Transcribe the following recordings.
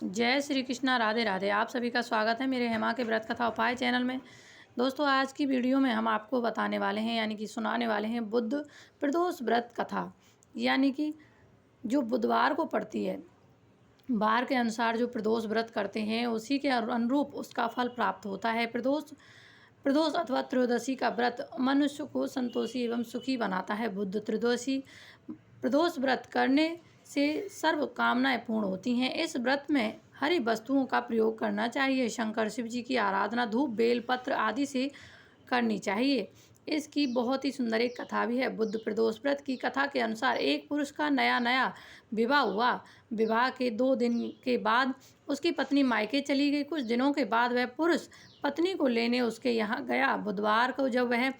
जय श्री कृष्णा, राधे राधे। आप सभी का स्वागत है मेरे हेमा के व्रत कथा उपाय चैनल में। दोस्तों, आज की वीडियो में हम आपको बताने वाले हैं यानी कि सुनाने वाले हैं बुध प्रदोष व्रत कथा, यानी कि जो बुधवार को पड़ती है। वार के अनुसार जो प्रदोष व्रत करते हैं उसी के अनुरूप उसका फल प्राप्त होता है। प्रदोष प्रदोष अथवा त्रयोदशी का व्रत मनुष्य को संतोषी एवं सुखी बनाता है। बुध त्रयोदशी प्रदोष व्रत करने से सर्व कामनाएं पूर्ण होती हैं। इस व्रत में हरी वस्तुओं का प्रयोग करना चाहिए। शंकर शिव जी की आराधना धूप बेल पत्र आदि से करनी चाहिए। इसकी बहुत ही सुंदर एक कथा भी है। बुध प्रदोष व्रत की कथा के अनुसार एक पुरुष का नया विवाह हुआ। विवाह के 2 दिन के बाद उसकी पत्नी मायके चली गई। कुछ दिनों के बाद वह पुरुष पत्नी को लेने उसके यहाँ गया। बुधवार को जब वह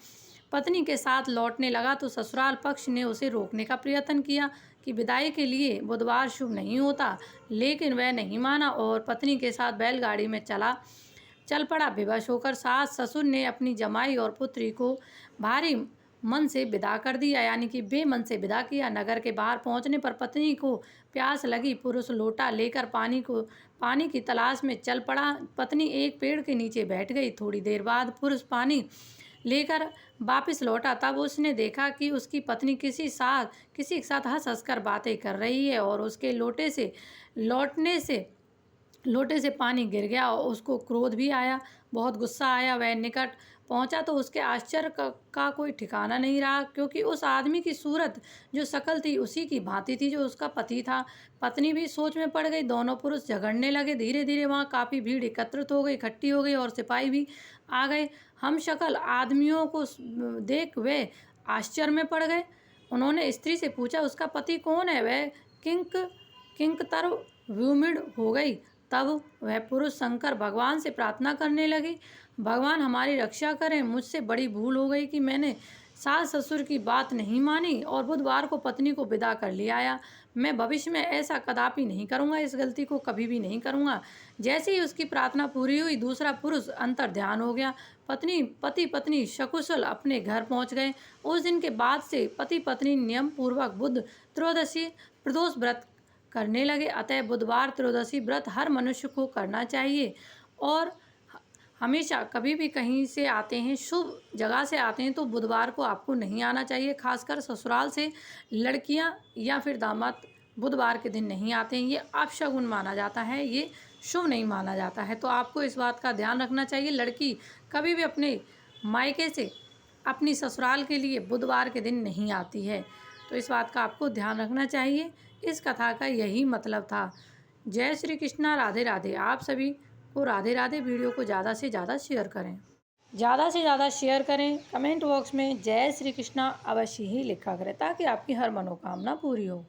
पत्नी के साथ लौटने लगा तो ससुराल पक्ष ने उसे रोकने का प्रयत्न किया कि विदाई के लिए बुधवार शुभ नहीं होता, लेकिन वह नहीं माना और पत्नी के साथ बैलगाड़ी में चल पड़ा। विवश होकर सास ससुर ने अपनी जमाई और पुत्री को भारी मन से विदा कर दिया, यानी कि बेमन से विदा किया। नगर के बाहर पहुंचने पर पत्नी को प्यास लगी। पुरुष लोटा लेकर पानी की तलाश में चल पड़ा। पत्नी एक पेड़ के नीचे बैठ गई। थोड़ी देर बाद पुरुष पानी लेकर वापस लौटा। तब उसने देखा कि उसकी पत्नी किसी के साथ हंस हंस कर बातें कर रही है और उसके लोटे से पानी गिर गया और उसको क्रोध भी आया, बहुत गुस्सा आया। वह निकट पहुंचा तो उसके आश्चर्य का कोई ठिकाना नहीं रहा, क्योंकि उस आदमी की सूरत जो शक्ल थी उसी की भांति थी जो उसका पति था। पत्नी भी सोच में पड़ गई। दोनों पुरुष झगड़ने लगे। धीरे धीरे वहाँ काफ़ी भीड़ एकत्रित हो गई, इकट्ठी हो गई और सिपाही भी आ गए। हम शक्ल आदमियों को देख वे आश्चर्य में पड़ गए। उन्होंने स्त्री से पूछा, उसका पति कौन है? वह किंकतर व्यूमिड़ हो गई। तब वह पुरुष शंकर भगवान से प्रार्थना करने लगे, भगवान हमारी रक्षा करें। मुझसे बड़ी भूल हो गई कि मैंने सास ससुर की बात नहीं मानी और बुधवार को पत्नी को विदा कर लिया आया। मैं भविष्य में ऐसा कदापि नहीं करूँगा, इस गलती को कभी भी नहीं करूँगा। जैसे ही उसकी प्रार्थना पूरी हुई, दूसरा पुरुष अंतर ध्यान हो गया। पति पत्नी सकुशल अपने घर पहुँच गए। उस दिन के बाद से पति पत्नी नियम पूर्वक बुध त्रयोदशी प्रदोष व्रत करने लगे। अतः बुधवार त्रयोदशी व्रत हर मनुष्य को करना चाहिए। और हमेशा कभी भी कहीं से आते हैं, शुभ जगह से आते हैं, तो बुधवार को आपको नहीं आना चाहिए। खासकर ससुराल से लड़कियां या फिर दामाद बुधवार के दिन नहीं आते हैं। ये अपशगुन माना जाता है, ये शुभ नहीं माना जाता है। तो आपको इस बात का ध्यान रखना चाहिए। लड़की कभी भी अपने मायके से अपनी ससुराल के लिए बुधवार के दिन नहीं आती है। तो इस बात का आपको ध्यान रखना चाहिए। इस कथा का यही मतलब था। जय श्री कृष्णा, राधे राधे। आप सभी को राधे राधे। वीडियो को ज़्यादा से ज़्यादा शेयर करें, कमेंट बॉक्स में जय श्री कृष्णा अवश्य ही लिखा करें, ताकि आपकी हर मनोकामना पूरी हो।